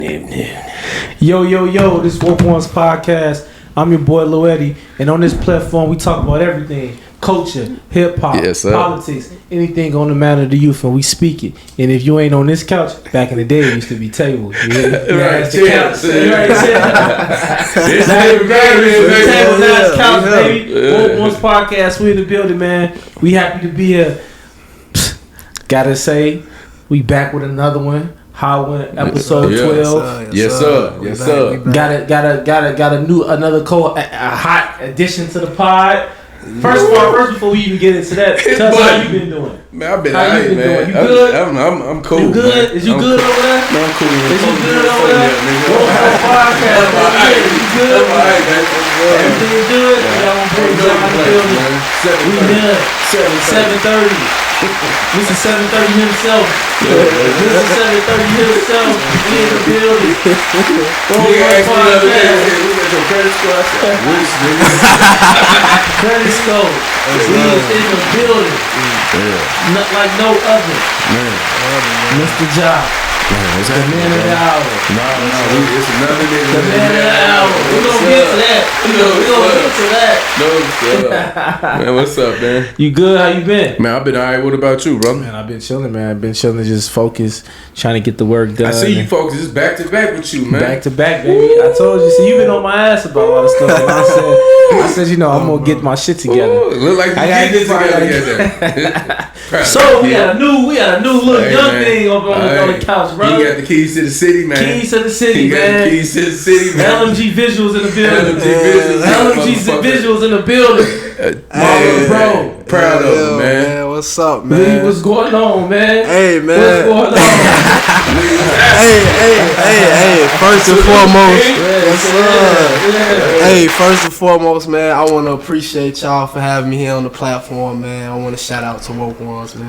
Yo, this Woke Ones podcast. I'm your boy Loetti, and on this platform we talk about everything: culture, hip hop, politics, anything on the matter of the youth, and we speak it. And if you ain't on this couch, back in the day it used to be tables. Right, the couch. Now it's couch, baby. Woke Ones podcast. We in the building, man. We happy to be here. Gotta say, we back with another one. Hot one, episode 12. Yes, sir. Got another hot addition to the pod. First before we even get into that, tell us how you been doing. Man, I've been alright, man. You good? I'm cool. You good? Man. Is you good over there? Man, I'm cool. Is you good over there? Podcast. You good? Everything good? Y'all want to bring it down the building? We good. 7:30. Mr. 730 himself. Mr. 730 himself. We in the building. Credit score. We in the building. Not like no other. Mr. Job. The man of the hour. No, it's another nigga. The man of the hour. We're going to get to that. Man, what's up, man? You good? How you been? Man, I've been alright. What about you, brother? Man, I've been chilling, man. I've been chilling, just focused, trying to get the work done. I see you folks just back to back with you, man. Back to back, baby. I told you. See, you've been on my ass about a lot of stuff. And I said, I'm gonna get my shit together. Ooh, look like you get this together. So we got a new little young thing on the couch, bro. He got the keys to the city, man. Keys to the city, man. Keys to the city, man. LMG visuals in the building. LMG visuals in the building. Bro. Proud of him, man. What's up, man? What's going on, man? Hey, man. What's going on? hey. First and foremost, Hey, first and foremost, man, I want to appreciate y'all for having me here on the platform, man. I want to shout out to Woke Ones, man.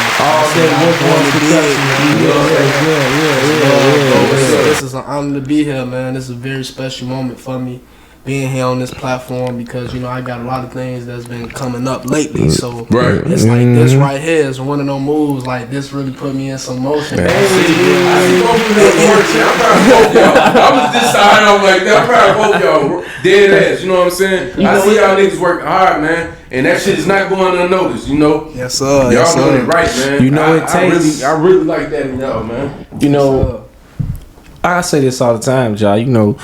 This is an honor to be here, man. This is a very special moment for me, being here on this platform, because I got a lot of things that's been coming up lately. So it's like this right here is one of those moves. Like, this really put me in some motion. I was this side. I'm like, I'm proud of both y'all. Dead ass. You know what I'm saying? I see y'all niggas working hard, man. And that shit is not going unnoticed, Yes, sir. Y'all doing it right, man. I really like that in y'all, man. I say this all the time, y'all.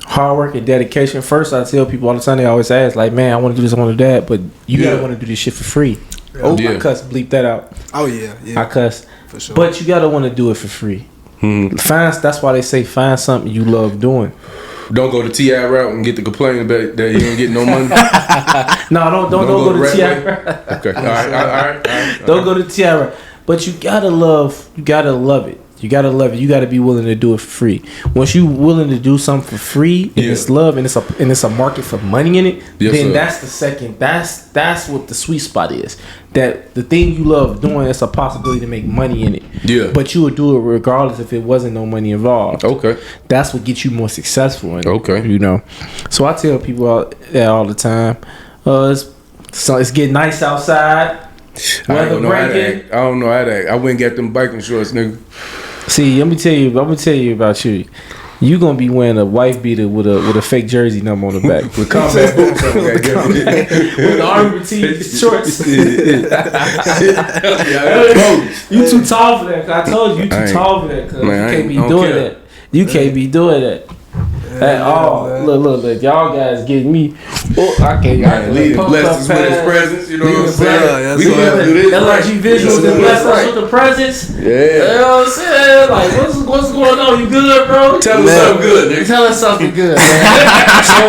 Hard work and dedication. First, I tell people all the time, they always ask, like, man, I want to do this, I want to do that, but you gotta want to do this shit for free. I cuss, bleep that out. Oh, yeah. I cuss. For sure. But you gotta want to do it for free. That's why they say find something you love doing. Don't go the T.I. route and get the complaint about that you don't get no money. No, don't go to the T.I. route. Okay, all right. Don't go to the T.I. route. But you gotta love it. You gotta love it. You gotta be willing to do it for free. Once you willing to do something for free, and it's love, and it's a market for money in it, then that's the second. That's what the sweet spot is. That the thing you love doing, it's a possibility to make money in it. Yeah. But you would do it regardless if it wasn't no money involved. Okay. That's what gets you more successful in it. Okay. So I tell people that all the time. It's getting nice outside. I don't know how to act. I went and got them biking shorts, nigga. See, let me tell you about you. You gonna be wearing a wife beater with a fake jersey number on the back with combat boots on with the army tee shorts. You too tall for that. I told you too tall for that. Cause you can't be doing that. You can't be doing that. At all. Look, y'all guys getting me. I can't leave the blessings with his presence. You know what I'm saying? We gonna do this. LRG visuals and bless us with the presence. Yeah. You know what I'm saying? Like, what's going on? You good, bro? Tell us something good, nigga. Tell us something good, man. So,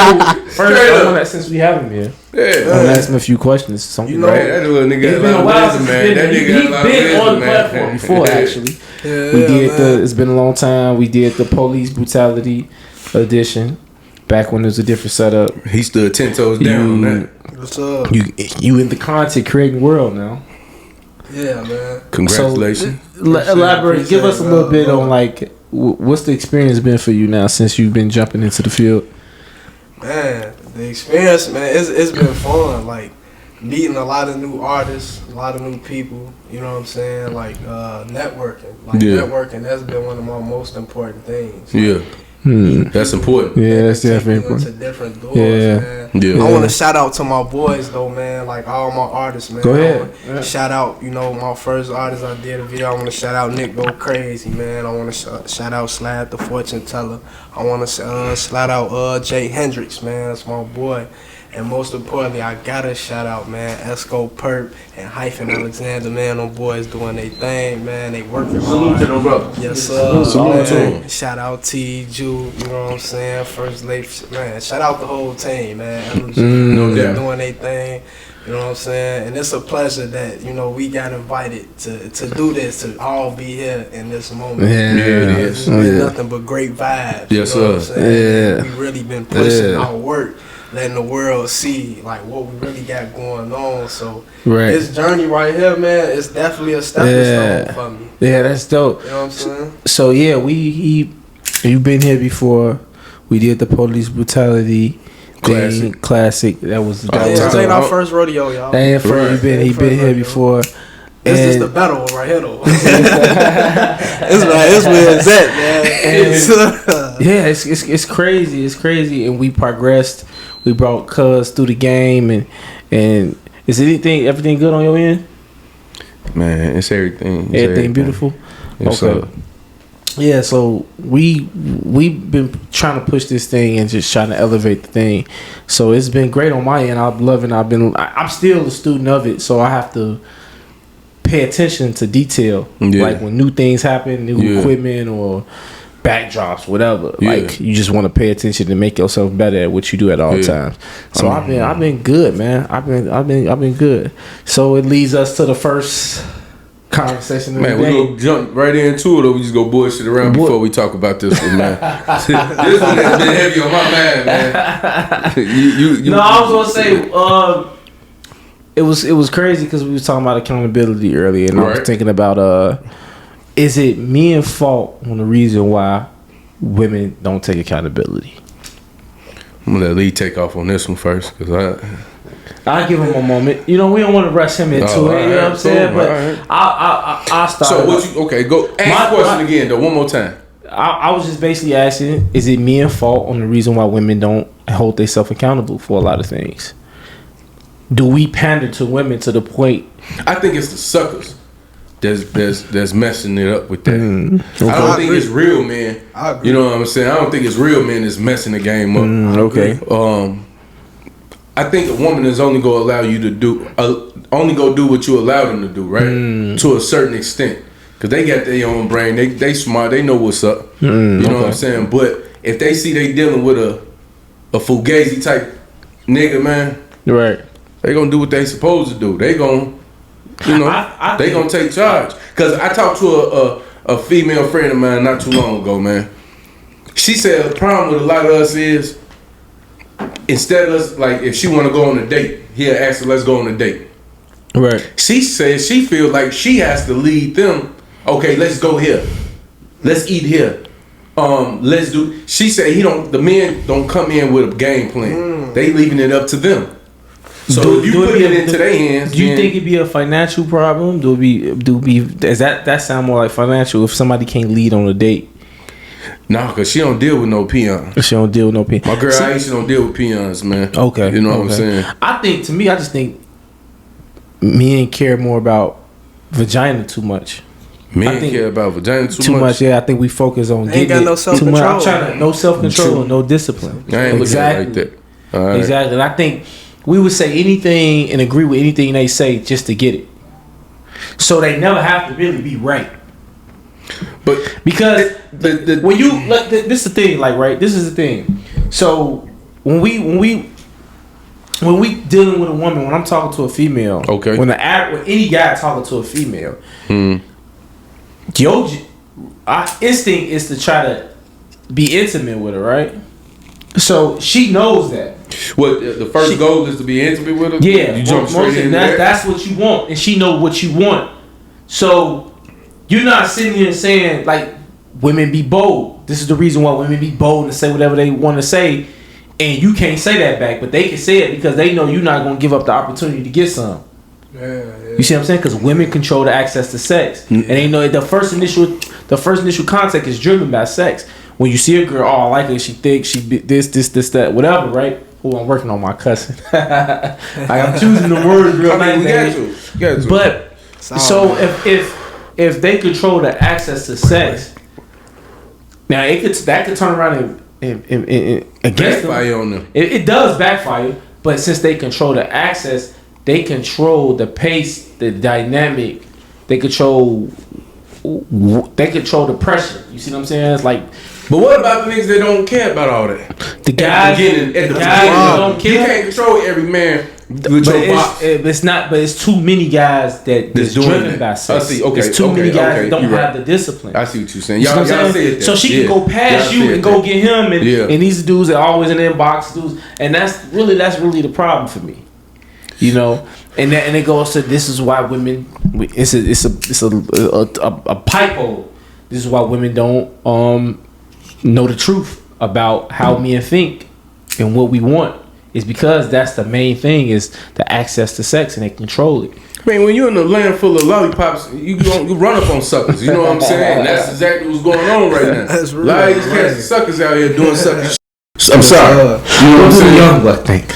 first, since we have him here, I'm gonna ask him a few questions. That little nigga has a lot of wisdom, man. That nigga got a lot of wisdom, on the platform before, actually. It's been a long time. We did the police brutality edition back when it was a different setup. He stood 10 toes down on that. What's up? You in the content creating world now. Yeah, man. Congratulations. So, elaborate. Give us a little bit on what's the experience been for you now since you've been jumping into the field. Man, the experience, man, it's been fun. Like, meeting a lot of new artists, a lot of new people. You know what I'm saying? Like networking. Networking, that's been one of my most important things. Yeah. That's important. Yeah, that's definitely important. To different doors, man. Yeah. I want to shout out to my boys though, man. Like all my artists, man. Go ahead. Shout out, my first artist I did a video. I want to shout out Nick Go Crazy, man. I want to shout out Slab the Fortune Teller. I want to shout out Jay Hendricks, man. That's my boy. And most importantly, I gotta shout out, man, Esco Perp and Hyphen Alexander, man. Them boys doing their thing, man. They working hard. Salute to them, brother. Yes, sir. Salute to them. Shout out T, Jew, you know what I'm saying? First Lady, man. Shout out the whole team, man. They're doing their thing. You know what I'm saying? And it's a pleasure that, we got invited to do this, to all be here in this moment. Yeah, it is. It's been nothing but great vibes. Yes, you know what I'm saying? Yeah. We really been pushing our work, letting the world see like what we really got going on. So this journey right here, man, it's definitely a stepping stone for me. Yeah, that's dope. You know what I'm saying? So yeah, you've been here before. We did the police brutality classic. That was this ain't our first rodeo, y'all. That ain't first. He been here before. This is the better one right here, though. It's where it's at, man. Yeah, it's crazy. It's crazy, and we progressed. We brought Cuz through the game, and is everything good on your end? Man, it's everything. Everything beautiful. Yes, okay. Sir. Yeah, so we've been trying to push this thing and just trying to elevate the thing. So it's been great on my end. I'm loving. I'm still a student of it, so I have to pay attention to detail. Yeah. Like when new things happen, new equipment or backdrops, whatever. Yeah. Like you just want to pay attention to make yourself better at what you do at all times. So I've been good, man. I've been good. So it leads us to the first conversation of the day. We gonna jump right into it, or we just go bullshit around before we talk about this one, man. This one has been heavy on my mind, man. I was gonna say it was crazy because we was talking about accountability earlier, and I was thinking about is it men fault on the reason why women don't take accountability? I'm gonna let Lee take off on this one first, because I'll give him a moment. We don't want to rush him into it. You know what I'm saying? But I'll start. So go ask the question again though, one more time. I was just basically asking, is it men's fault on the reason why women don't hold themselves accountable for a lot of things? Do we pander to women to the point? I think it's the suckers that's messing it up with that. Okay. I don't think it's real men. I agree. You know what I'm saying? I don't think it's real men that's messing the game up. Okay. I think a woman is only gonna allow you to do what you allow them to do, right? To a certain extent, because they got their own brain. They smart. They know what's up. You know what I'm saying? But if they see they dealing with a fugazi type nigga, man, right? They gonna do what they supposed to do. They gonna, they gonna take charge. Cause I talked to a female friend of mine not too long ago, man. She said the problem with a lot of us is, instead of us, like, if she want to go on a date, he'll ask her, let's go on a date. Right. She says she feels like she has to lead them. Okay, let's go here. Let's eat here. Let's do. She said the men don't come in with a game plan. They leaving it up to them. So if you put it into their hands, do you think it'd be a financial problem? Does that sound more like financial if somebody can't lead on a date? Nah, cause she don't deal with no peons. She don't deal with no peons. My girl Aisha don't deal with peons, man. Okay. You know what I'm saying? I just think men care more about vagina too much. Men care about vagina too much. Yeah, I think we focus on getting ain't got no self-control. I'm trying to no self-control, no discipline. I ain't looking at it like that. All right. Exactly. And I think we would say anything and agree with anything they say just to get it. So they never have to really be right. But because when you this is the thing, like, right? This is the thing. So when we dealing with a woman, when I'm talking to a female, okay, when any guy talking to a female, our instinct is to try to be intimate with her, right? So she knows that. What the first goal is to be intimate with her? Yeah, you jump straight in there. That's what you want, and she know what you want. So you're not sitting here saying, like, women be bold. This is the reason why women be bold and say whatever they want to say. And you can't say that back, but they can say it because they know you're not gonna give up the opportunity to get some. Yeah. You see what I'm saying? Because women control the access to sex, and they know the first initial contact is driven by sex. When you see a girl, oh, I like her, she thick, she this, that, whatever, right? Oh, I'm working on my cussing. I'm choosing the word real nice. We got to. But so if they control the access to sex, now that could turn around and against them. It does backfire, but since they control the access, they control the pace, the dynamic. They control the pressure. You see what I'm saying? It's like. But what about the niggas that don't care about all that? The guys that don't care. You can't control every man with your box. But it's too many guys that's driven by sex. I see. Okay, it's too many guys that don't have the discipline. I see what you're saying. Y'all said that. So she can go past you and go get him, and these dudes are always in the inbox dudes, and that's really the problem for me. You know, and it goes to this is why women. It's a pipe hole. This is why women don't know the truth about how men think and what we want. Is because that's the main thing is the access to sex and they control it. I mean, when you're in a land full of lollipops, you run up on suckers. You know what I'm saying? That's exactly what's going on right now. That's real. A lot of these cats and suckers out here doing sucker shit. I'm sorry. You know what I'm saying? Young blood think.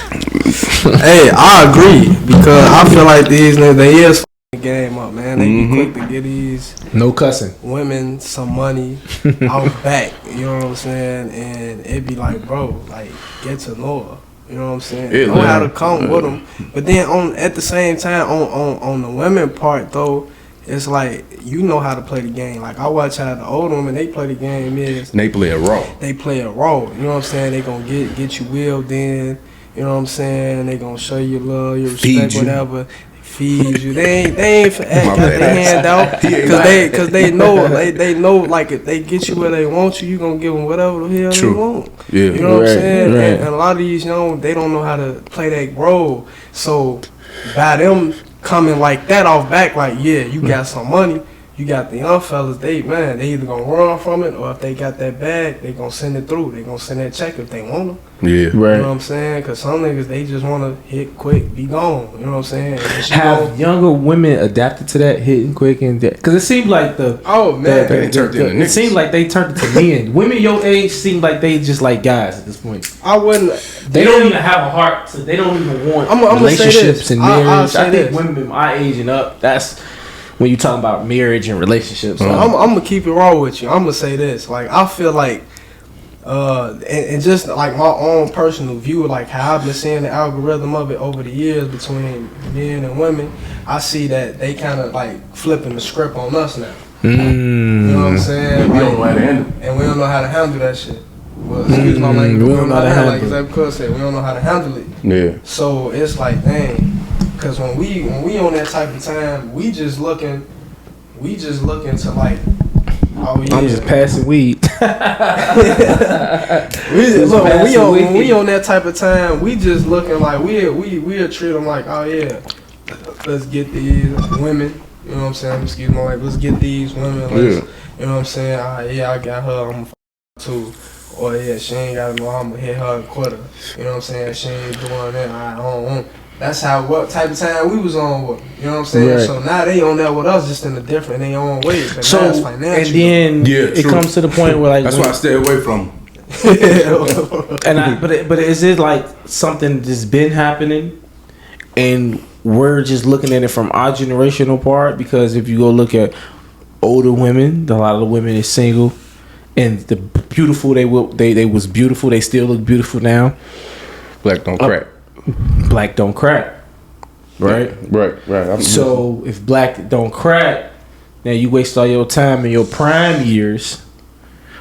Hey, I agree because I feel like these niggas they is f***ing game up, man. They be quick to get these no cussing women some money out back. You know what I'm saying? And it be like, bro, like get to know her. You know what I'm saying? Know how to come with them. But then at the same time, on the women part though, it's like you know how to play the game. Like I watch how the older women they play the game is. And they play it raw. They play it raw. You know what I'm saying? They gonna get you wheeled in. You know what I'm saying? They gonna show you love, your respect, whatever. Feed you. They ain't for act got their hand out because they know like if they get you where they want you gonna give them whatever the hell they want. Yeah. You know what I'm saying? Right. And a lot of these they don't know how to play that role. So by them coming like that off back, like you got some money. You got the young fellas, they either gonna run from it or if they got that bag, they gonna send it through. They gonna send that check if they want them. Yeah, right. You know what I'm saying? Because some niggas, they just want to hit quick, be gone. You know what I'm saying? Have younger women adapted to that hitting quick and that? Because it seemed like it seemed like they turned into men. Women your age seem like they just like guys at this point. I wouldn't. They don't even have a heart. They don't even want relationships and marriage. I think women my age and up, that's when you talking about marriage and relationships. I'm gonna keep it raw with you. I'm gonna say this. Like I feel like, and just like my own personal view, like how I've been seeing the algorithm of it over the years between men and women, I see that they kind of like flipping the script on us now. You know what I'm saying? We don't know how to handle it. And we don't know how to handle that shit. Well, excuse my language. We don't know how to handle it. Like Cuz said, we don't know how to handle it. Yeah. So it's like, dang. Cause when we on that type of time, we just looking to like, oh yeah. I'm just passing weed. when we on that type of time, we just looking like we'll treat them like, oh yeah, let's get these women. You know what I'm saying? Excuse my language. Let's get these women. You know what I'm saying? I got her. I'm too. Or she ain't got to know I'm gonna hit her a quarter. You know what I'm saying? She ain't doing that. I don't want. That's what type of time we was on with. You know what I'm saying? Right. So now they on that with us just in a different, they own way. But so, now it's financial. And then it comes to the point where like that's why I stay away from them. But is it like something that's been happening and we're just looking at it from our generational part? Because if you go look at older women, a lot of the women is single and the beautiful they was beautiful, they still look beautiful now. Black don't crack. Black don't crack, right? Right. So if black don't crack, now you waste all your time in your prime years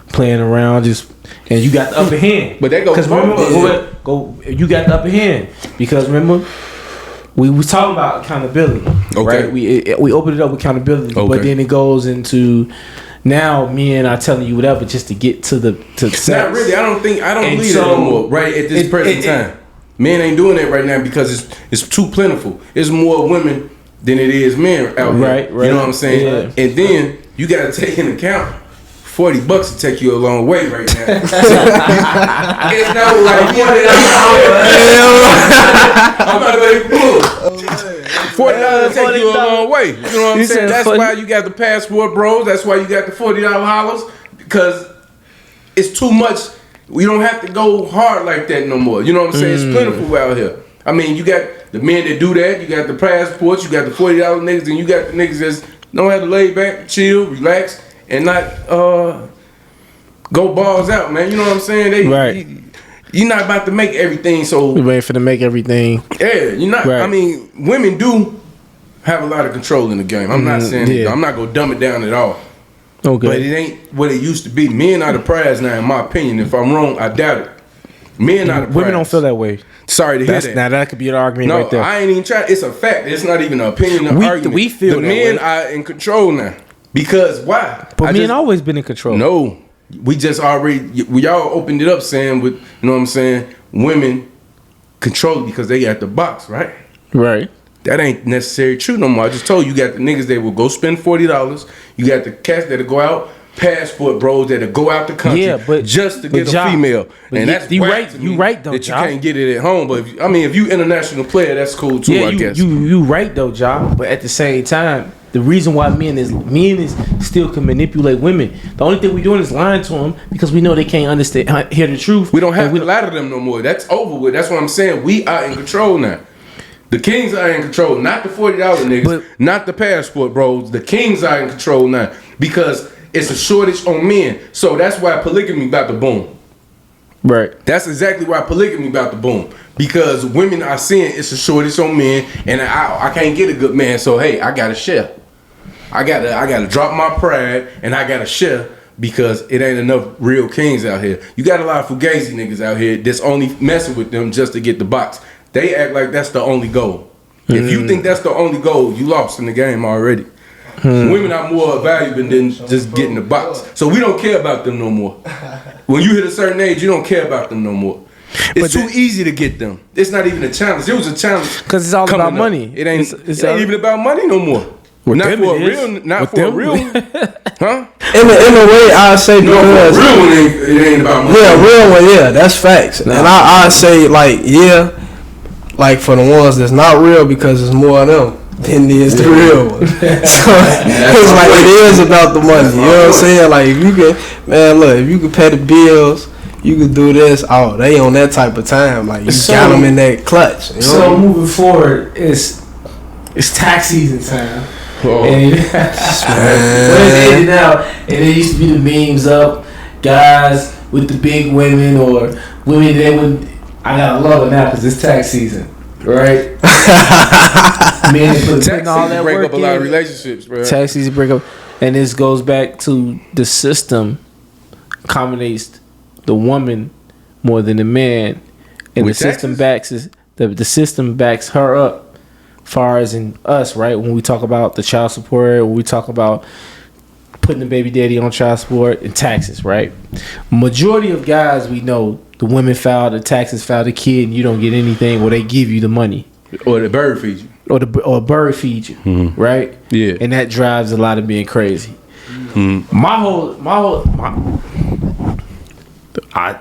playing around, and you got the upper hand. But that goes you got the upper hand because remember we was talking about accountability, right? We opened it up with accountability, but then it goes into now men are telling you whatever just to get to sex. Not really. I don't believe that no more. Right at this present time. Men ain't doing that right now because it's too plentiful. It's more women than it is men out here. Right. You know what I'm saying? Yeah. And then you got to take into account $40 will take you a long way right now. It's not like I'm not ready $40 will take you a long way. You know what I'm saying? That's why you got the passport bros. That's why you got the $40 hollers, because it's too much. We don't have to go hard like that no more. You know what I'm saying? It's plentiful out here. I mean, you got the men that do that. You got the passports. You got the $40 niggas, and you got the niggas that don't have to lay back, chill, relax, and not go balls out, man. You know what I'm saying? You're not about to make everything so. You're waiting for to make everything. Yeah, you're not. Right. I mean, women do have a lot of control in the game. I'm not saying I'm not gonna dumb it down at all. Okay. But it ain't what it used to be. Men are the prize now, in my opinion. If I'm wrong, I doubt it. Men are the prize. Women don't feel that way. Sorry to hear that. Now that could be an argument right there. I ain't even trying. It's a fact. It's not even an opinion or argument. We feel the men are in control now. Because why? But men always been in control. No. We just already, we all opened it up saying with, you know what I'm saying, women control it because they got the box, right? Right. That ain't necessarily true no more. I just told you, got the niggas that will go spend $40. You got the cats that'll go out, passport bros that'll go out the country just to get a female. And that's you right though, that you can't get it at home. But if you international player, that's cool too, I guess. You right though, Ja. But at the same time, the reason why men is still can manipulate women. The only thing we doing is lying to them because we know they can't understand, hear the truth. We don't have to lie to them no more. That's over with. That's what I'm saying. We are in control now. The kings are in control, not the $40 niggas, not the passport bros. The kings are in control now because it's a shortage on men. So that's why polygamy about to boom. Right. That's exactly why polygamy about to boom. Because women are seeing it's a shortage on men, and I can't get a good man. So hey, I gotta share. I gotta drop my pride, and I gotta share because it ain't enough real kings out here. You got a lot of fugazi niggas out here that's only messing with them just to get the box. They act like that's the only goal. If you think that's the only goal, you lost in the game already. Women are more valuable than just getting the box. So we don't care about them no more. When you hit a certain age, you don't care about them no more. It's too easy to get them. It's not even a challenge. It was a challenge because it's all about money. It ain't even about money no more. Not for a real, huh? In a way, I say because real one it ain't about money. Yeah, real one, that's facts. Nah. And I say like for the ones that's not real because it's more of them than it is the real one. So it's like it is about the money. You know what I'm saying? Like if you can, man, look, if you can pay the bills. You could do this. Oh, they on that type of time. Like you got them in that clutch. You know? So moving forward, it's tax season time. And it's ending out, and there used to be the memes up, guys with the big women or women that would. I gotta love it now because it's tax season, right? Men putting all that break work up a lot of relationships, bro. Tax season break up, and this goes back to the system accommodates the woman more than the man, and the system the system backs her up, far as in us, right? When we talk about the child support, when we talk about putting the baby daddy on child support and taxes, right? Majority of guys we know, the women file the taxes, file the kid, and you don't get anything, or they give you the money, or the bird feed you, or a bird feed you, right? Yeah, and that drives a lot of being crazy.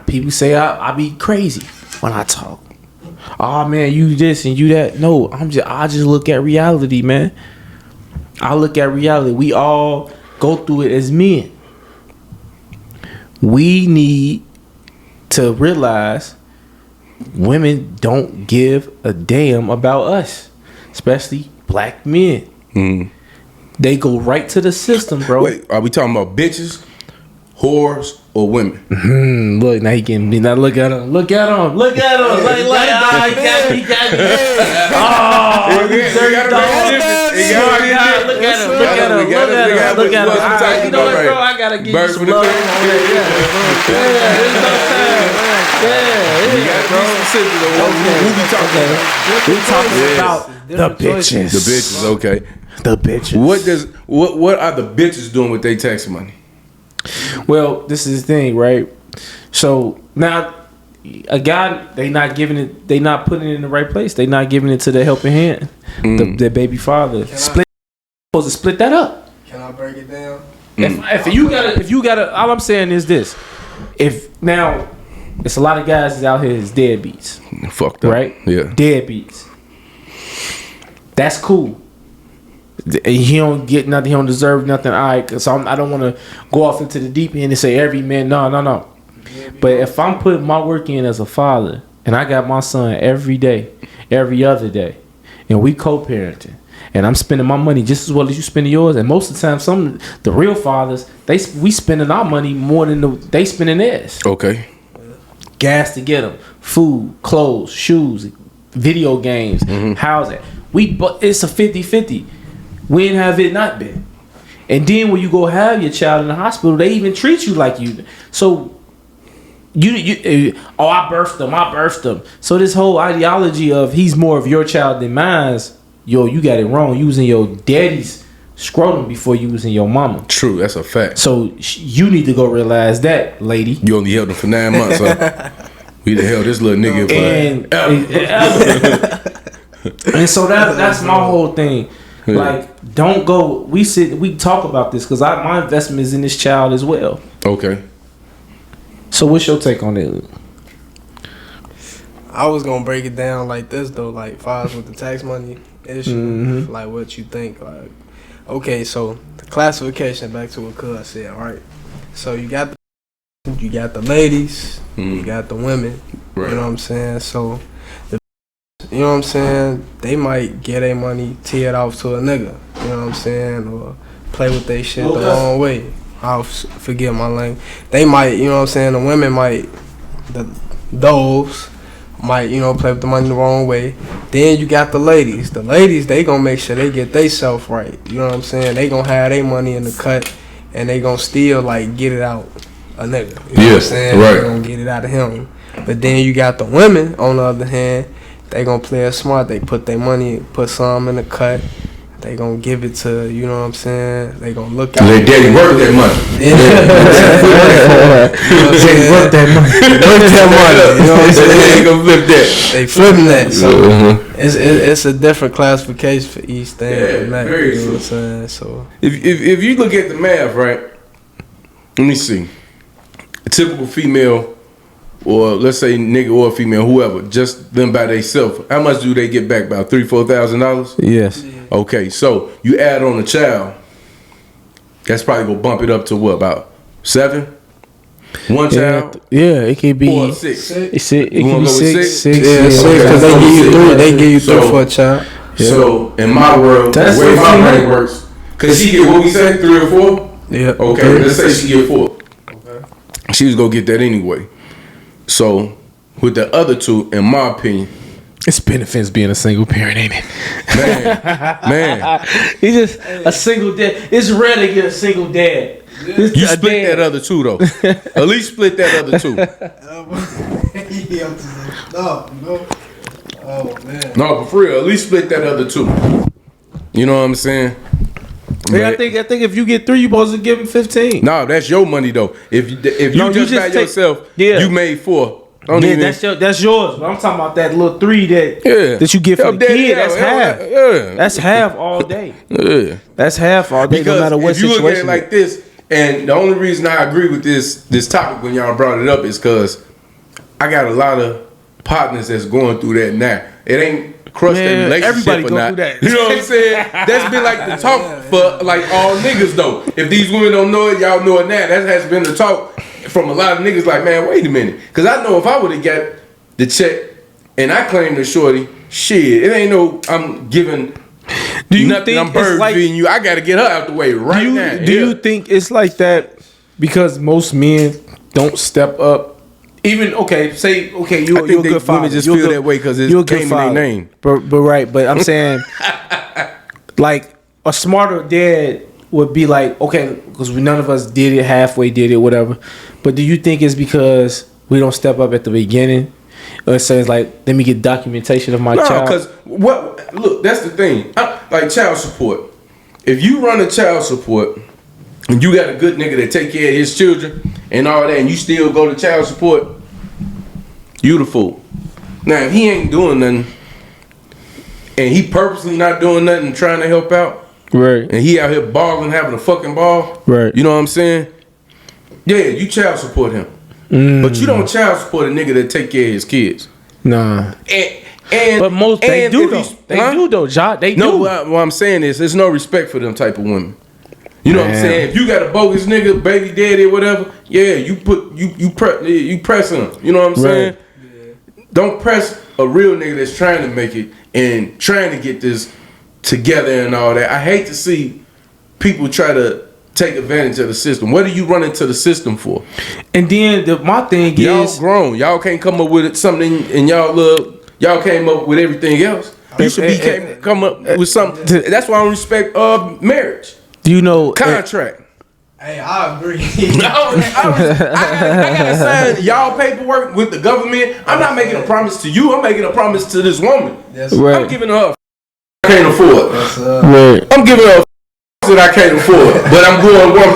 People say I be crazy when I talk. Oh man, you this and you that. No, I just look at reality, man. I look at reality. We all go through it as men. We need to realize women don't give a damn about us, especially black men. They go right to the system, bro. Wait, are we talking about bitches, whores, or women? Look, now he getting me. Now look at him. Look at him. Look at him. He got me. Oh, dirty dog. Look at him. Look at him. You know what, bro? I gotta give you some love. We talking about the bitches. The bitches, okay. The bitches. What are the bitches doing with their tax money? Well, this is the thing, right? So now a guy, they not giving it, they not putting it in the right place. They not giving it to the helping hand, their baby father. Supposed to split that up. Can I break it down? If you gotta, all I'm saying is this: if now, it's a lot of guys that's out here is deadbeats, fucked up, right? Yeah, deadbeats. That's cool. He don't get nothing. He don't deserve nothing. All right, so I don't want to go off into the deep end and say every man. No. But if I'm putting my work in as a father, and I got my son every day, every other day, and we co-parenting, and I'm spending my money just as well as you spending yours, and most of the time, the real fathers, we spending our money more than they spending theirs. Okay. Gas to get them, food, clothes, shoes, video games, housing. It's a 50-50. When have it not been? And then when you go have your child in the hospital, they even treat you like you. So I birthed them. So this whole ideology of he's more of your child than mine, you got it wrong. You was in your daddy's scrotum before you was in your mama. True, that's a fact. So you need to go realize that, lady. You only held him for 9 months, huh? We done held this little nigga for and so that's my whole thing. Yeah. Like, don't go. We talk about this because my investment is in this child as well. Okay. So what's your take on it? I was gonna break it down like this though, like files with the tax money issue, like what you think. Like, okay, so the classification, back to what Cuz said, right? So you got the ladies, you got the women. Right. You know what I'm saying? So you know what I'm saying? They might get their money teared off to a nigga. You know what I'm saying? Or play with their shit the wrong way. I'll forget my language. They might, you know what I'm saying? The women might, those might, you know, play with the money the wrong way. Then you got the ladies. The ladies, they gonna make sure they get they self right. You know what I'm saying? They gonna have their money in the cut, and they gonna still like get it out a nigga. You know what I'm saying? Right. They gonna get it out of him. But then you got the women on the other hand. They gonna play it smart. They put their money, put some in the cut. They gonna give it to, you know what I'm saying? They gonna look out. They daddy work that money. Yeah. They work that money. You know what I'm saying? They ain't gonna flip that. They flipping that. So it's a different classification for each thing. Yeah, very you know true. what I'm saying? So if you look at the math, right? Let me see. A typical female, or let's say nigga or female, whoever, just them by themselves, how much do they get back? About $3,000-$4,000? Yes. Okay, so you add on a child, that's probably gonna bump it up to what, about 7? One child? Yeah, it could be. Or 6. It could be go with 6. 6? Yeah, 6 because they give you 3. They give you 3 for a child. Yeah. So in my world, the way my brain works, cause she get what we say, 3 or 4? Yeah. Okay, let's say she get 4. Okay. She was gonna get that anyway. So with the other 2, in my opinion, it's benefits being a single parent, ain't it? Man. He just a single dad. It's rare to get a single dad. You split that other 2 though. At least split that other 2. No. Oh man. No, for real. At least split that other 2. You know what I'm saying? Yeah, I think if you get 3, you supposed to give him 15. No, that's your money though. If you just by yourself, you made 4. That's yours. But I'm talking about that little 3 that you get for the kid. That's half. Yeah. That's half all day. Yeah. That's half all day, because no matter what if you situation. Look at it like this, and the only reason I agree with this topic when y'all brought it up is because I got a lot of partners that's going through that now. It ain't crushed their relationship everybody or go not. through that. You know what I'm saying? That's been like the talk for like all niggas though. If these women don't know it, y'all know it now. That has been the talk from a lot of niggas. Like, man, wait a minute, because I know if I would have got the check and I claim the shorty, shit, it ain't no I'm giving. Do you nothing, think I'm bird feeding you. I gotta get her out the way right now. Do you think it's like that because most men don't step up? Even you're a good father. Women just feel that way because it's came in their name. But right, but I'm saying, like a smarter dad would be like, okay, because none of us did it, halfway did it, whatever. But do you think it's because we don't step up at the beginning? Or it says like, let me get documentation of my child. No, because look, that's the thing. Like child support. If you run a child support and you got a good nigga that take care of his children and all that, and you still go to child support, you the fool. Now, if he ain't doing nothing and he purposely not doing nothing and trying to help out, Right. And he out here balling, having a fucking ball. Right. You know what I'm saying? Yeah, you child support him. But you don't child support a nigga that take care of his kids. Nah. But most they do though. They do though, Josh. They do. What I'm saying is, there's no respect for them type of women. You know what I'm saying? If you got a bogus nigga, baby daddy, or whatever, yeah, you press him. You know what I'm saying? Yeah. Don't press a real nigga that's trying to make it and trying to get this together and all that. I hate to see people try to take advantage of the system. What are you running to the system for? And then my thing y'all is, y'all grown. Y'all can't come up with something, and y'all came up with everything else. You should come up with something. That's why I don't respect marriage. Do you know contract? Hey, I agree. I gotta sign y'all paperwork with the government. I'm not making a promise to you. I'm making a promise to this woman. Right. I'm giving her I can't afford. Right. I'm giving her that I can't afford, but I'm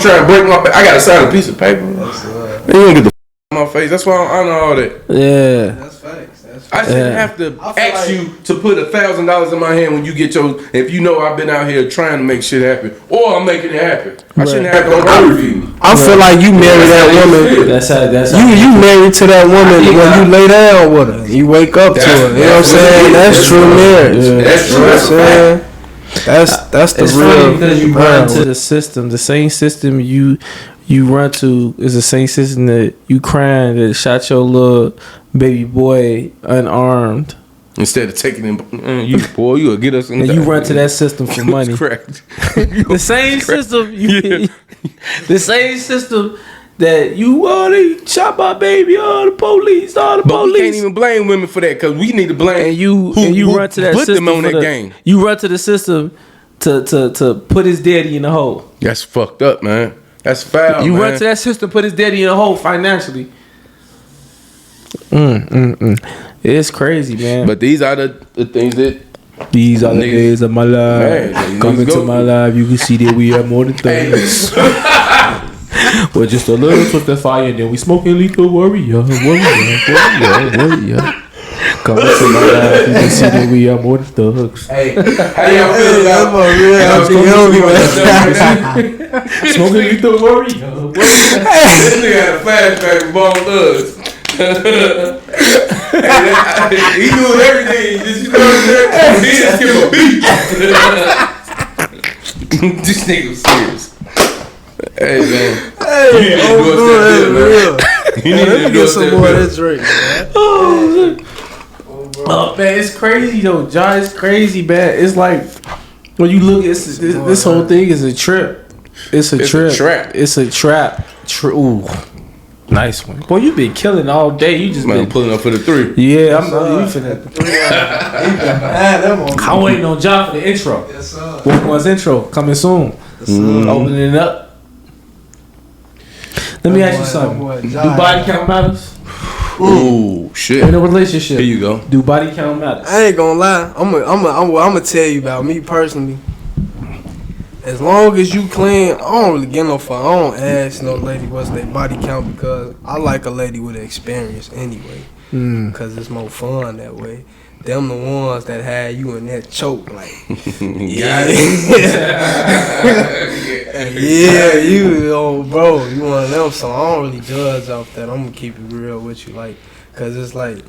trying to break my back. I gotta sign a piece of paper. You don't get the on my face. That's why I know all that. Yeah. That's facts. I shouldn't have to ask you to put $1,000 in my hand when you get your. If you know I've been out here trying to make shit happen, or I'm making it happen. I shouldn't have to overview me. I feel like you married that woman. That's how you married to that woman when you lay down with her. You wake up to her. You know what I'm saying? That's true marriage. That's true. That's the it's real. Funny because you run to the system, the same system you run to is the same system that you crying that shot your little baby boy unarmed. Instead of taking him, you'll get us in and you run to that system for money. Correct. The same system, the same system that they shot my baby. The police. But we can't even blame women for that because we need to blame and you run to that system on that game. You run to the system to put his daddy in the hole. That's fucked up, man. That's foul. You run to that system, put his daddy in a hole financially. It's crazy, man. But these are the things that. These are the days of my life. Man, come into my life, you can see that we are more than thugs. Well, just a little twist of fire, and then we smoking lethal warrior. Come into my life, you can see that we are more than thugs. Hey, how y'all feel about smoking lethal warrior? This nigga had a flashback with Bone Thugs. He knew everything. You know what I'm saying? He just give him a beat. This nigga was serious. Hey man. Hey, you need to get some more of that drink, man. Oh man, it's crazy though, John. It's crazy, man. It's like when you look at this whole thing is a trip. It's a trap. It's a trap. Ooh. Nice one. Boy, you been killing all day. You just been pulling up for the 3. Yeah, I'm you finna. I'm waiting on John for the intro. Yes, sir. One's intro coming soon. Yes, sir. Opening it up. Let me ask you something. Do body count matters? Ooh, shit. In a relationship. Here you go. Do body count matters? I ain't gonna lie. I'm gonna tell you about me personally. As long as you clean, I don't really get no fuck. I don't ask no lady what's their body count because I like a lady with experience anyway. Because it's more fun that way. Them the ones that had you in that choke like, yeah, you bro, you one of them. So I don't really judge off that. I'm gonna keep it real with you, like, cause it's like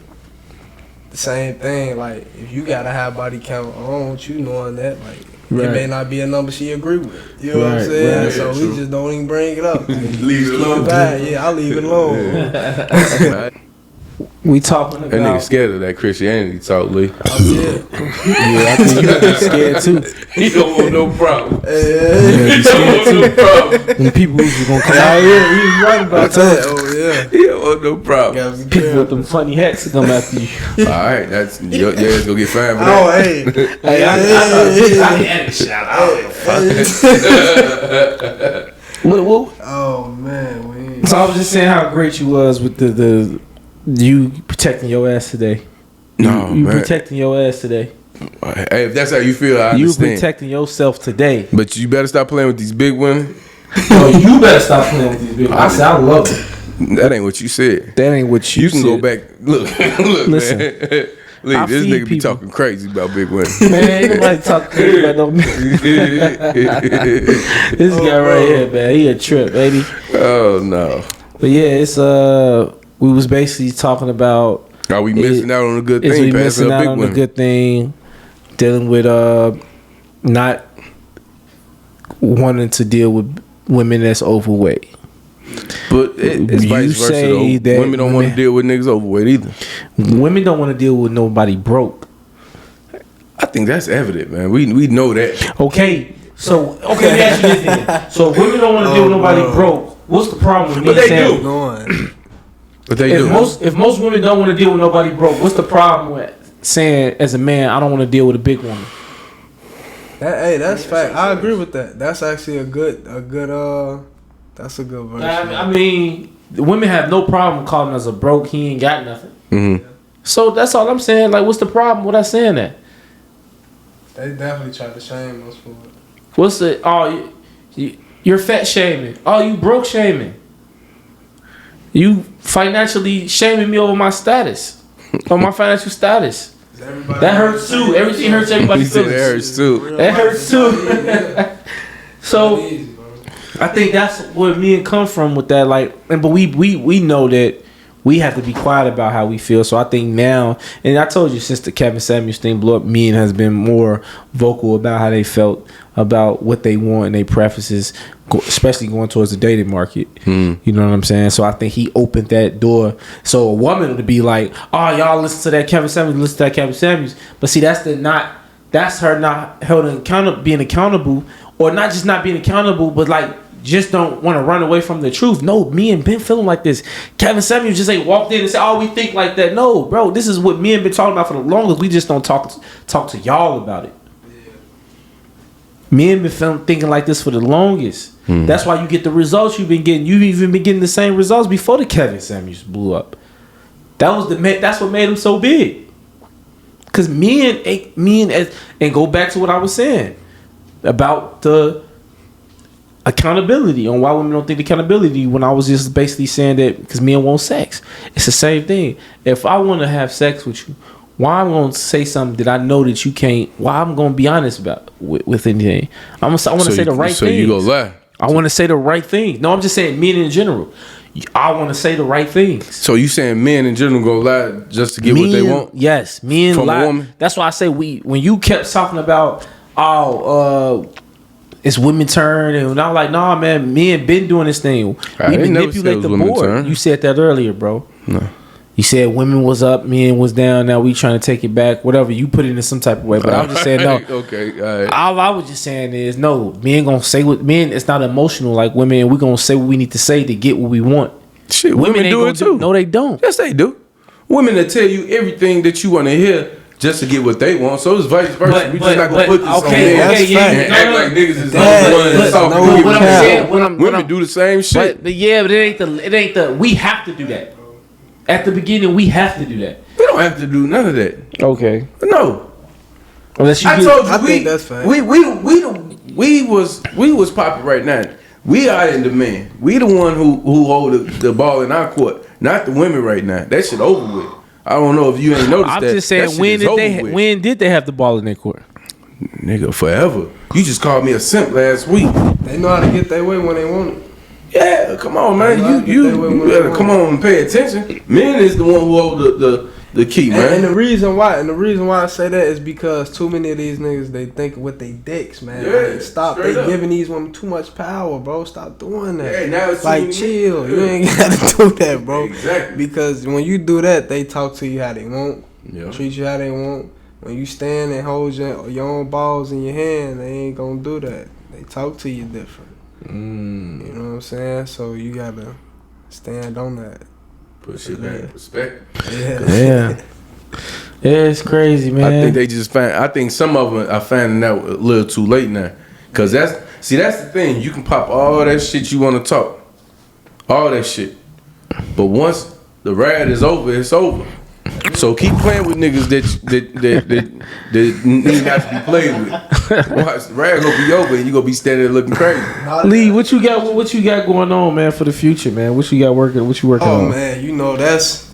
the same thing. Like if you gotta have body count, I don't want you knowing that like. Right. It may not be a number she agree with. You know what I'm saying? Right, so we just don't even bring it up. Leave it alone. Yeah, I'll leave it alone. Yeah. We talking about... That nigga scared of that Christianity talk, Lee. Oh, yeah. Yeah, I think you scared too. He don't want no problem. Yeah, you scared too. No problem. When people who's gonna come out here, he was right about that. Oh, yeah. He don't want no problem. People with them funny hats to come after you. Alright, that's your ass gonna get fined for that. Oh, hey. I had a shout out. Oh, man. So I was just saying how great you was with the you protecting your ass today. No, you man. Protecting your ass today. Hey, if that's how you feel, I understand. You protecting yourself today. But you better stop playing with these big women. No, you better stop playing with these big women. I said I love it. That ain't what you said. That ain't what you said. You can go back. Look, Listen. Man. Lee, this nigga be talking crazy about big women. Man, ain't nobody talk crazy about no man. This guy right here, man, he a trip, baby. Oh no. But yeah, it's we was basically talking about. Are we missing out on a good thing? We missing out on a good thing. Dealing with not wanting to deal with women that's overweight. But it's vice versa though. Women don't want to deal with niggas overweight either. Women don't want to deal with nobody broke. I think that's evident, man. We know that. Okay, let me ask you this then. So if women don't want to deal with nobody broke, what's the problem with me saying? But they do. If most women don't want to deal with nobody broke, what's the problem with saying as a man I don't want to deal with a big woman? That's fact. I agree with that. That's actually a good that's a good verse. I mean, the women have no problem calling us a broke. He ain't got nothing. Mm-hmm. So that's all I'm saying. Like, what's the problem with us saying that? They definitely try to shame us for it. What's the you're fat shaming? Oh, you broke shaming? You financially shaming me over my status, on my financial status? That hurts too. Everything hurts everybody's feelings. That hurts too. That hurts too. So I think that's where me and come from with that. Like, but we know that we have to be quiet about how we feel. So I think now, and I told you since the Kevin Samuels thing blew up, me and has been more vocal about how they felt about what they want and their preferences, especially going towards the dating market. You know what I'm saying? So I think he opened that door. So a woman would be like, "Oh, y'all listen to that Kevin Samuels, listen to that Kevin Samuels." But see, that's her not being accountable, or not just not being accountable, but like just don't want to run away from the truth. No, me and Ben feeling like this. Kevin Samuels just ain't walked in and said, "Oh, we think like that." No, bro, this is what me and Ben talking about for the longest. We just don't talk to y'all about it. Me and been thinking like this for the longest. That's why you get the results you've been getting. You've even been getting the same results before the Kevin Samuels blew up. That's what made him so big. Cause me and go back to what I was saying about the accountability on why women don't think accountability. When I was just basically saying that because men want sex, it's the same thing. If I want to have sex with you, why I'm gonna say something that I know that you can't? Why I'm gonna be honest about with anything? I want to say the right thing. So you gonna lie? I want to say the right thing. No, I'm just saying men in general. I want to say the right things. So you saying men in general gonna lie just to get what they want? Yes, men from lie. A woman? That's why I say when you kept talking about it's women turn, and I'm like, nah, man, men been doing this thing. We manipulate the board. Turn. You said that earlier, bro. No. You said women was up, men was down. Now we trying to take it back. Whatever, you put it in some type of way. But I was just saying no. Okay, all right. All I was just saying is no. Men gonna say what men. It's not emotional like women. And we gonna say what we need to say to get what we want. Shit, women do it too. No, they don't. Yes, they do. Women that tell you everything that you want to hear just to get what they want. So it's vice versa. We just not gonna put this on there and act like niggas is the one. Women do the same shit. But it ain't the. We have to do that. At the beginning, we have to do that. We don't have to do none of that. Okay. No. Unless you I think that's fine. We was popping right now. We are in demand. We the one who hold the ball in our court, not the women right now. That shit over with. I don't know if you ain't noticed that. I'm just saying, when did they have the ball in their court? Nigga, forever. You just called me a simp last week. They know how to get their way when they want it. Yeah, come on, man. You better come on and pay attention. Men is the one who hold the key, man. And the reason why I say that is because too many of these niggas, they think with their dicks, man. Yeah, like, stop. They giving these women too much power, bro. Stop doing that. Yeah, now it's like chill. You ain't gotta do that, bro. Exactly. Because when you do that, they talk to you how they want, yeah. Treat you how they want. When you stand and hold your own balls in your hand, they ain't gonna do that. They talk to you different. You know what I'm saying? So you gotta stand on that. Put shit back in perspective. Yeah, it's crazy, man. I think they just I think some of them are finding out a little too late now. Cause that's the thing. You can pop all that shit you want to talk, all that shit, but once the ride is over, it's over. So keep playing with niggas that need not to be played with. Watch, the rag gonna be over and you gonna be standing there looking crazy. Lee, what you got going on, man, for the future, man? What you got working? What you working on? Oh man, you know that's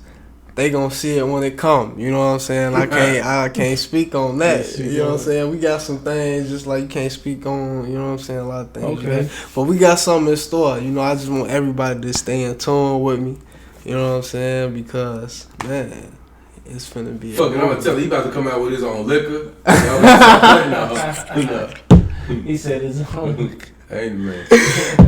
they gonna see it when it come. You know what I'm saying? I can't speak on that. You know what I'm saying? We got some things just like you can't speak on. You know what I'm saying? A lot of things. Okay. But we got something in store. You know, I just want everybody to stay in tune with me. You know what I'm saying? Because man, it's finna be. Fuck it, I'm gonna tell you, he about to come out with his own liquor. He said his own. Hey man.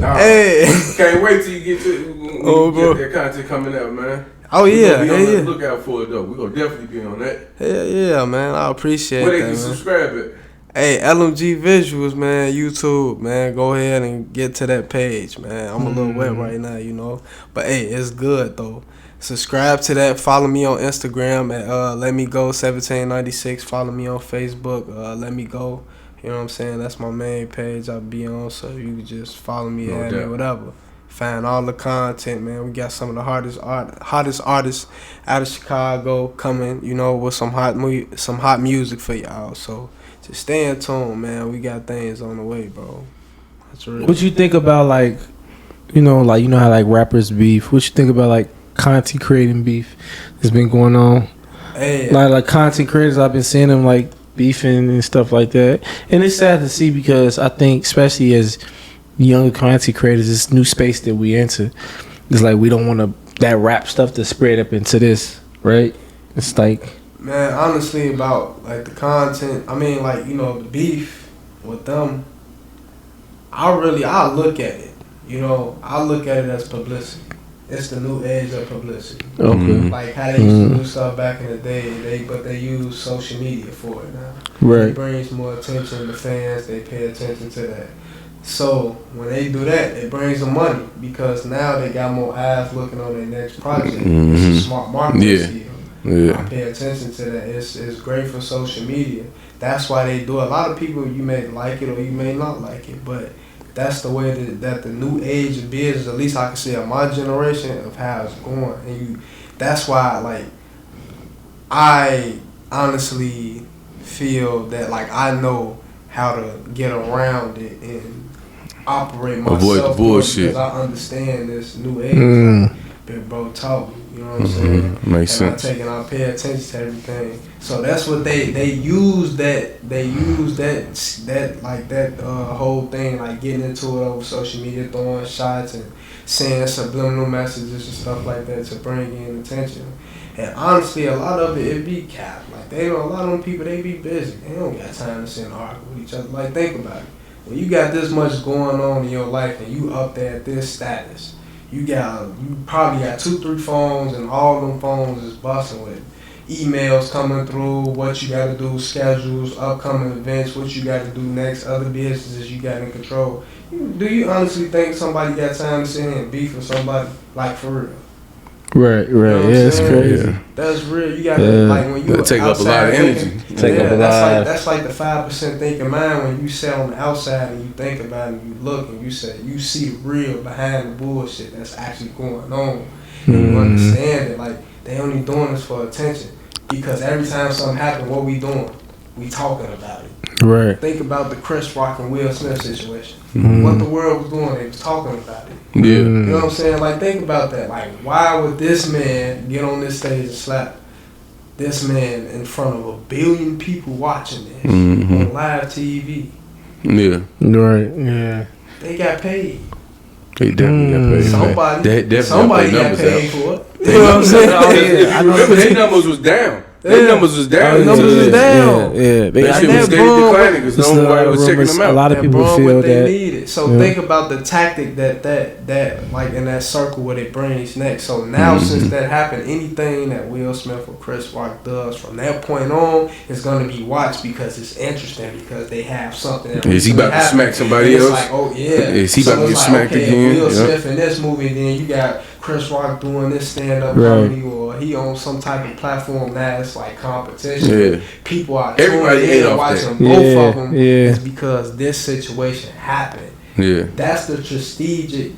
Nah, hey. Can't wait till you get get that content coming out, man. Oh yeah, yeah. Look out for it though. We gonna definitely be on that. Hell yeah, man. I appreciate that. Where they can subscribe at? Hey, LMG Visuals, man, YouTube, man. Go ahead and get to that page, man. I'm a little wet right now, you know. But hey, it's good though. Subscribe to that. Follow me on Instagram at LetMeGo1796. Follow me on Facebook, Let Me Go. You know what I'm saying? That's my main page I be on, so you can just follow me, add me, whatever. Find all the content, man. We got some of the hottest artists out of Chicago coming, you know, with some hot music for y'all. So just stay in tune, man. We got things on the way, bro. That's real. What you think about you know how like rappers beef? What you think about like content creating beef that's been going on? Hey, like content creators, I've been seeing them like beefing and stuff like that, and it's sad to see because I think especially as younger content creators, this new space that we enter, it's like we don't want that rap stuff to spread up into this, right? It's like, man, honestly, about like the content, I mean, like, you know, the beef with them, I look at it, you know, I look at it as publicity. It's the new age of publicity. Okay. Like how they used to do stuff back in the day, but they use social media for it now. Right. It brings more attention to fans. They pay attention to that. So when they do that, it brings them money because now they got more eyes looking on their next project. It's a smart marketing skill. Yeah. I pay attention to that. It's great for social media. That's why they do it. A lot of people, you may like it or you may not like it, but that's the way that the new age of business, at least I can say of my generation, of how it's going. And that's why, like, I honestly feel that, like, I know how to get around it and operate myself. Avoid the bullshit. Because I understand this new age. Big bro taught me, you know what I'm saying? Makes sense. I pay attention to everything. So that's what they use that whole thing, like getting into it over social media, throwing shots and saying subliminal messages and stuff like that to bring in attention. And honestly, a lot of it be cap. Like a lot of them people, they be busy. They don't got time to sit and argue with each other. Like, think about it. When you got this much going on in your life and you up there at this status, you probably got 2-3 phones, and all them phones is busting with emails coming through, what you got to do, schedules, upcoming events, what you got to do next, other businesses you got in control. Do you honestly think somebody got time to sit here and beef with somebody, like, for real? Right. You know it's crazy. Yeah. That's real. You gotta like when you take up a lot of energy. That's like the 5% thinking mind when you sit on the outside and you think about it and you look and you see the real behind the bullshit that's actually going on. And you understand it. Like, they only doing this for attention because every time something happens, what we doing? We talking about it. Right. Think about the Chris Rock and Will Smith situation. What the world was doing, they was talking about it. Yeah. You know what I'm saying? Like, think about that. Like, why would this man get on this stage and slap this man in front of 1 billion people watching this on live TV? Yeah. Right. Yeah. They got paid. They definitely got paid. Somebody got paid for it. You know what I'm saying? I remember their numbers was down. Their numbers was down. Yeah. That shit was steady declining because nobody was checking them out. A lot of people feel that. Needed. So think about the tactic that like in that circle what it brings next. So now since that happened, anything that Will Smith or Chris Rock does from that point on is going to be watched because it's interesting because they have something. Is he about to smack somebody else? Like, oh yeah. Is he about to get smacked again? Will Smith in this movie, then you got Chris Rock doing this stand-up comedy, or he on some type of platform now. It's like competition. Yeah. People are everybody ate off watching that. Both of them. It's because this situation happened. Yeah. That's the strategic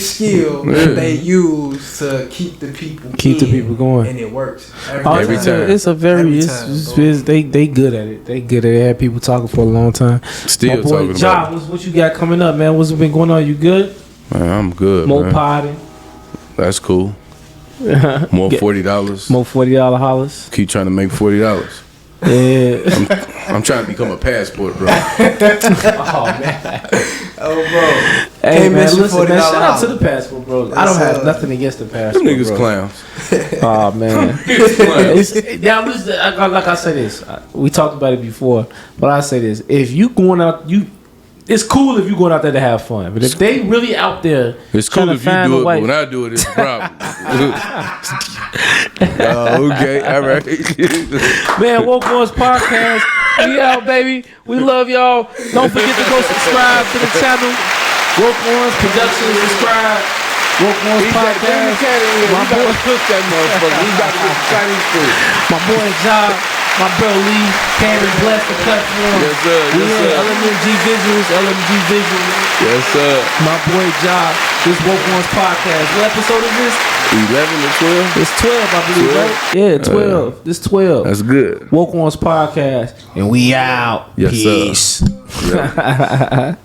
skill that they use to keep the people going, and it works every time. It's a very they good at it. They good at it. Had people talking for a long time. Still talking about it. What you got coming up, man? What's been going on? You good? Man, I'm good. More man. potting. That's cool. More $40. More $40 hollers. Keep trying to make $40. Yeah. I'm trying to become a passport, bro. Oh man. Oh, bro. Hey Can't man, miss your listen, man, $40 shout out to the passport, bro. I don't have nothing against the passport. Them niggas bro. clowns. Oh man. Now listen, like I said this. We talked about it before, but I say this: if you going out, it's cool if you going out there to have fun. But if they really out there, It's cool if you do it, but when I do it, it's a problem. Okay, all right. Man, Woke Ones Podcast. We out, baby. We love y'all. Don't forget to go subscribe to the channel. Woke Ones Productions. Subscribe. Woke Ones Podcast. My boy, push that motherfucker. We got to get the Chinese food. my boy Job. My bro Lee. Cameron bless the platform. Yes, sir. We Yes, in sir. LMG Visuals. LMG Visuals. Yes, sir. My boy Job. This Woke Ones Podcast. What episode is this? 11 or 12? It's 12, I believe, 12? right? Yeah, 12. This 12. That's good. Woke Ones Podcast. And we out. Yes, sir. Peace. Yeah.